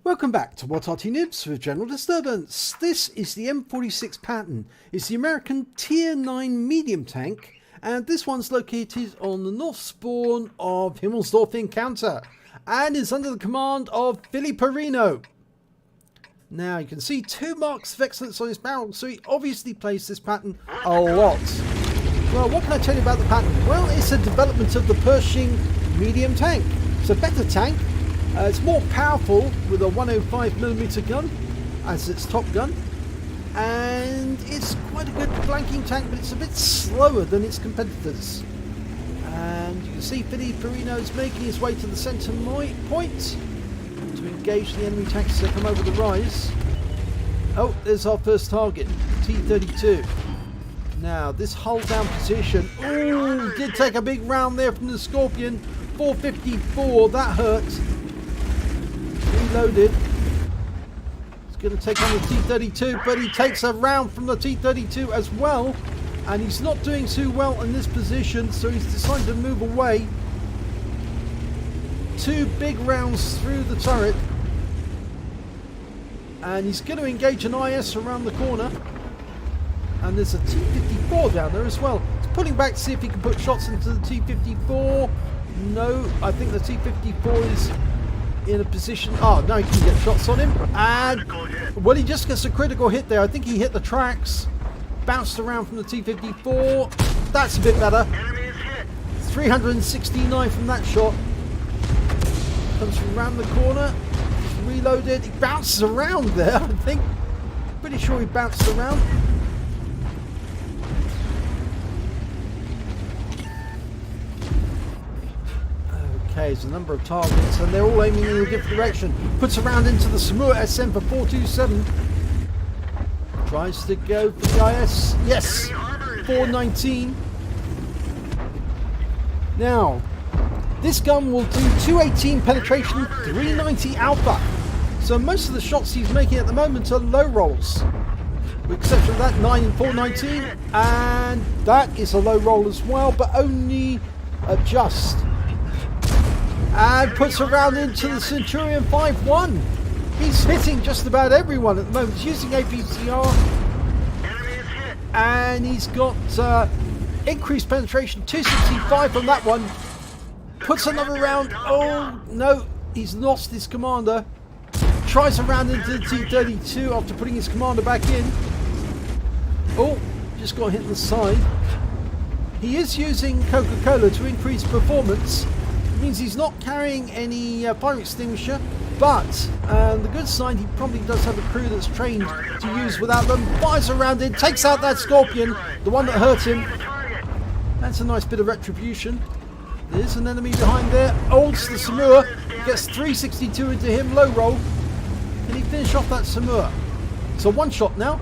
Welcome back to What Arty Noobs with General Disturbance. This is the M46 Patton. It's the American Tier 9 medium tank, and this one's located on the north spawn of Himmelsdorf Encounter and is under the command of Billy Perino. Now you can see 2 marks of excellence on his barrel, so he obviously plays this Patton a lot. Well, what can I tell you about the Patton? Well, it's a development of the Pershing medium tank. It's a better tank. It's more powerful with a 105mm gun as its top gun, and it's quite a good flanking tank, but it's a bit slower than its competitors. And you can see Billy Perino is making his way to the centre point to engage the enemy tanks as they come over the rise. Oh, there's our first target, T-32. Now this hull down position, ooh, did take a big round there from the Scorpion. 454, that hurt. Reloaded. He's going to take on the T-32, but he takes a round from the T-32 as well, and he's not doing too well in this position, so he's decided to move away. 2 big rounds through the turret, and he's going to engage an IS around the corner, and there's a T-54 down there as well. He's pulling back to see if he can put shots into the T-54. No, I think the T-54 is in a position. Oh, now he can get shots on him, and well, he just gets a critical hit there. I think he hit the tracks, bounced around from the T-54. That's a bit better. 369 from that shot. Comes from around the corner. He's reloaded. He bounces around there, I think. Pretty sure he bounced around. Okay, there's a number of targets, and they're all aiming in a different direction. Puts a round into the Samura SM for 427. Tries to go for the IS. Yes! 419. Now, this gun will do 218 penetration, 390 alpha. So most of the shots he's making at the moment are low rolls. With exception of that 9 and 419. And that is a low roll as well, but only just. And puts a round into the Centurion 5-1. He's hitting just about everyone at the moment. He's using APCR. And he's got increased penetration, 265 on that one. Puts another round. Oh, no. He's lost his commander. Tries a round into the T-32 after putting his commander back in. Oh, just got hit in the side. He is using Coca-Cola to increase performance. Means he's not carrying any fire extinguisher, but the good sign, he probably does have a crew that's trained to use without them. Fires around it, takes out that Scorpion, the one that hurt him. That's a nice bit of retribution. There's an enemy behind there. Holds the Samura, gets 362 into him, low roll. Can he finish off that Samura? So 1 shot now.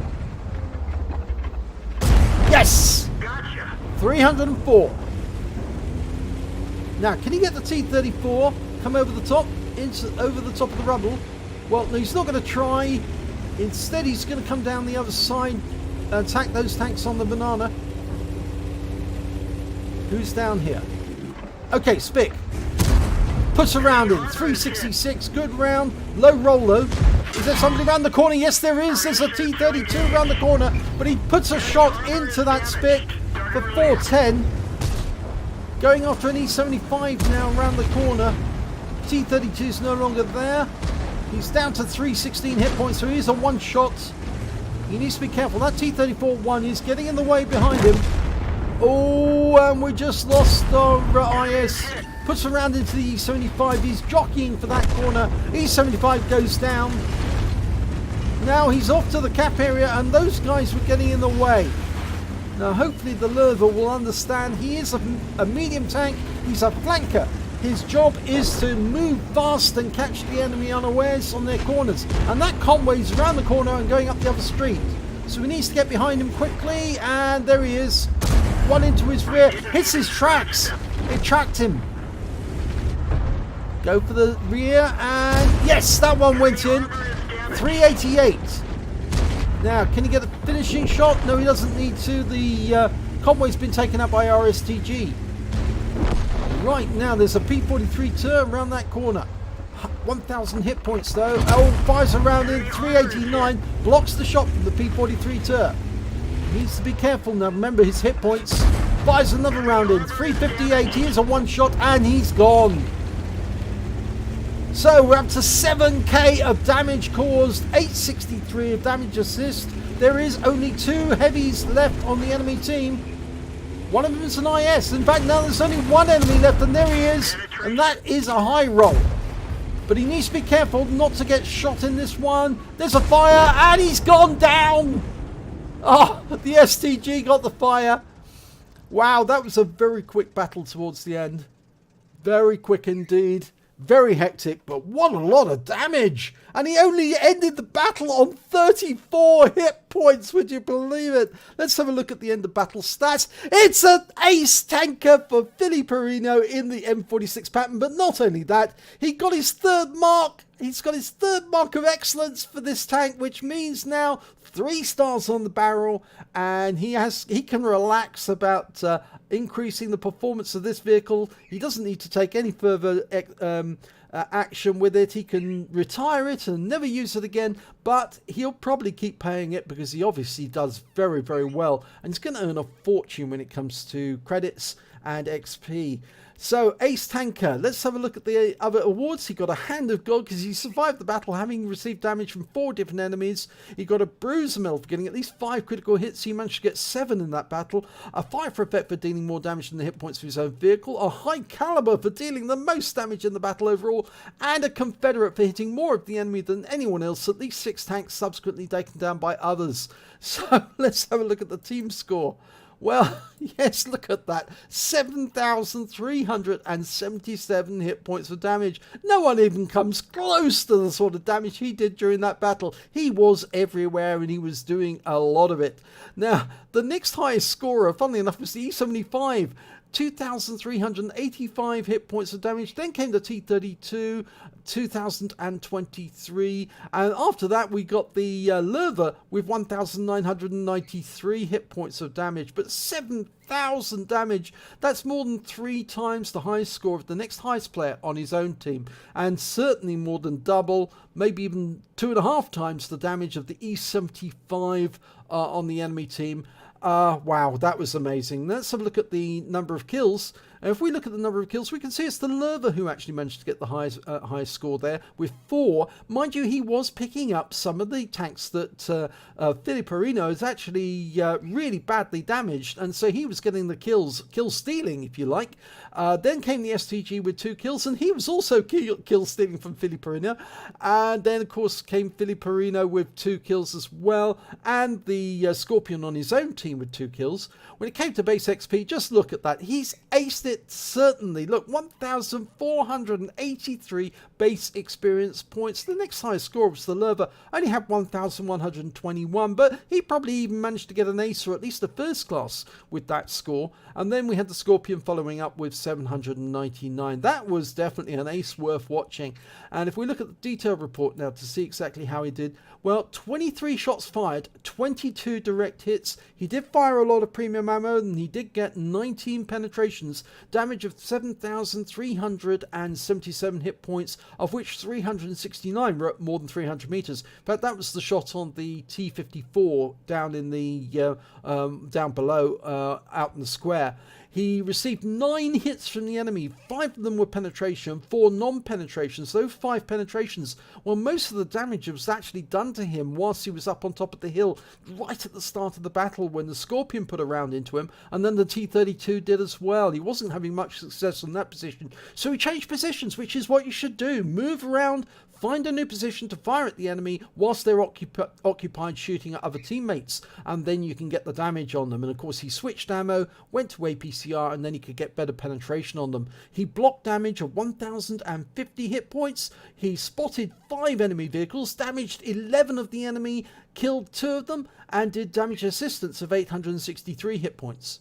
Yes! 304. Now, can he get the T-34, come over the top, over the top of the rubble? Well, no, he's not going to try. Instead, he's going to come down the other side and attack those tanks on the banana. Who's down here? Okay, Spick. Puts a round in, 366, good round, low roll though. Is there somebody around the corner? Yes, there is. There's a T-32 around the corner, but he puts a shot into that Spick for 410. Going after an E75 now around the corner. T-32 is no longer there. He's down to 316 hit points, so he is a 1 shot. He needs to be careful. That T-34-1 is getting in the way behind him. Oh, and we just lost our IS. Puts a round into the E75. He's jockeying for that corner. E75 goes down. Now he's off to the cap area, and those guys were getting in the way. Now hopefully the Lurver will understand he is a medium tank, he's a flanker. His job is to move fast and catch the enemy unawares on their corners. And that convoy's around the corner and going up the other street. So he needs to get behind him quickly, and there he is. 1 into his rear, hits his tracks. It tracked him. Go for the rear, and yes, that one went in. 388. Now, can he get a finishing shot? No, he doesn't need to. The convoy's been taken out by RSTG. Right now, there's a P-43 turn around that corner. 1,000 hit points though. Oh, fires a round in, 389, blocks the shot from the P43 turret. Needs to be careful now, remember his hit points. Fires another round in, 358, he is a one shot and he's gone. So we're up to 7k of damage caused, 863 of damage assist. There is only 2 heavies left on the enemy team. One of them is an IS. In fact, now there's only 1 enemy left, and there he is. And that is a high roll. But he needs to be careful not to get shot in this one. There's a fire, and he's gone down. Oh, the STG got the fire. Wow, that was a very quick battle towards the end. Very quick indeed. Very hectic, but what a lot of damage. And he only ended the battle on 34 hit points. Would you believe it? Let's have a look at the end of battle stats. It's an ace tanker for Philly Perino in the M46 Patton. But not only that, he got his 3rd mark. He's got his 3rd mark of excellence for this tank, which means now 3 stars on the barrel. And he can relax about increasing the performance of this vehicle. He doesn't need to take any further action with it. He can retire it and never use it again, but he'll probably keep paying it because he obviously does very, very well, and he's going to earn a fortune when it comes to credits and XP. So, Ace Tanker, let's have a look at the other awards. He got a Hand of God because he survived the battle having received damage from 4 different enemies. He got a Bruiser Medal for getting at least 5 critical hits. He managed to get 7 in that battle. A Fire for Effect for dealing more damage than the hit points of his own vehicle. A High Caliber for dealing the most damage in the battle overall. And a Confederate for hitting more of the enemy than anyone else. At least 6 tanks subsequently taken down by others. So, let's have a look at the team score. Well, yes, look at that. 7,377 hit points of damage. No one even comes close to the sort of damage he did during that battle. He was everywhere and he was doing a lot of it. Now, the next highest scorer, funnily enough, was the E75. 2,385 hit points of damage. Then came the T32, 2,023. And after that, we got the Lerva with 1,993 hit points of damage. But 7,000 damage. That's more than 3 times the highest score of the next highest player on his own team. And certainly more than double, maybe even 2.5 times the damage of the E75 on the enemy team. Wow, that was amazing. Let's have a look at the number of kills. If we look at the number of kills, we can see it's the Lerva who actually managed to get the highest score there with 4. Mind you, he was picking up some of the tanks that Philly Perino is actually really badly damaged, and so he was getting the kill stealing, if you like. Then came the STG with 2 kills, and he was also kill stealing from Philly Perino. And then, of course, came Philly Perino with 2 kills as well, and the Scorpion on his own team with 2 kills. When it came to base XP, just look at that. He's aced it, certainly. Look, 1,483 base experience points. The next highest score was the Lerva. Only had 1,121, but he probably even managed to get an ace or at least a first class with that score. And then we had the Scorpion following up with 799. That was definitely an ace worth watching. And if we look at the detailed report now to see exactly how he did, well, 23 shots fired, 22 direct hits. He did fire a lot of premium ammo, and he did get 19 penetrations, damage of 7,377 hit points, of which 369 were at more than 300 meters. But that was the shot on the T54 down in the down below, out in the square. He received 9 hits from the enemy. 5 of them were penetration, 4 non-penetrations. Those 5 penetrations, well, most of the damage was actually done to him whilst he was up on top of the hill, right at the start of the battle when the Scorpion put a round into him, and then the T32 did as well. He wasn't having much success on that position, so he changed positions, which is what you should do. Move around, find a new position to fire at the enemy whilst they're occupied shooting at other teammates, and then you can get the damage on them. And of course, he switched ammo, went to APCR, and then he could get better penetration on them. He blocked damage of 1,050 hit points. He spotted 5 enemy vehicles, damaged 11 of the enemy, killed 2 of them, and did damage assistance of 863 hit points.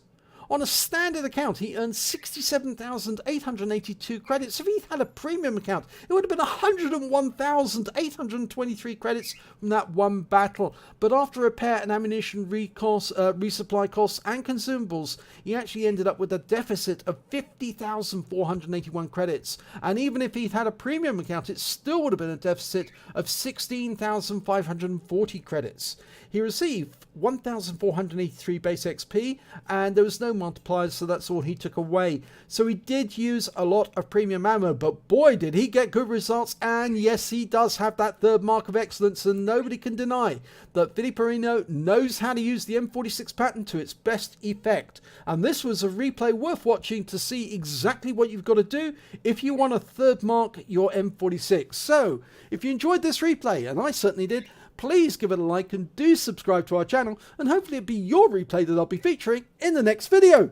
On a standard account, he earned 67,882 credits. If he had a premium account, it would have been 101,823 credits from that one battle. But after repair and ammunition resupply costs and consumables, he actually ended up with a deficit of 50,481 credits. And even if he'd had a premium account, it still would have been a deficit of 16,540 credits. He received 1,483 base XP, and there was no multipliers, so that's all he took away. So he did use a lot of premium ammo, but boy did he get good results. And yes, he does have that third mark of excellence, and nobody can deny that Filiperino knows how to use the M46 Patton to its best effect. And this was a replay worth watching to see exactly what you've got to do if you want to third mark your M46. So if you enjoyed this replay, and I certainly did, please give it a like and do subscribe to our channel, and hopefully it'll be your replay that I'll be featuring in the next video.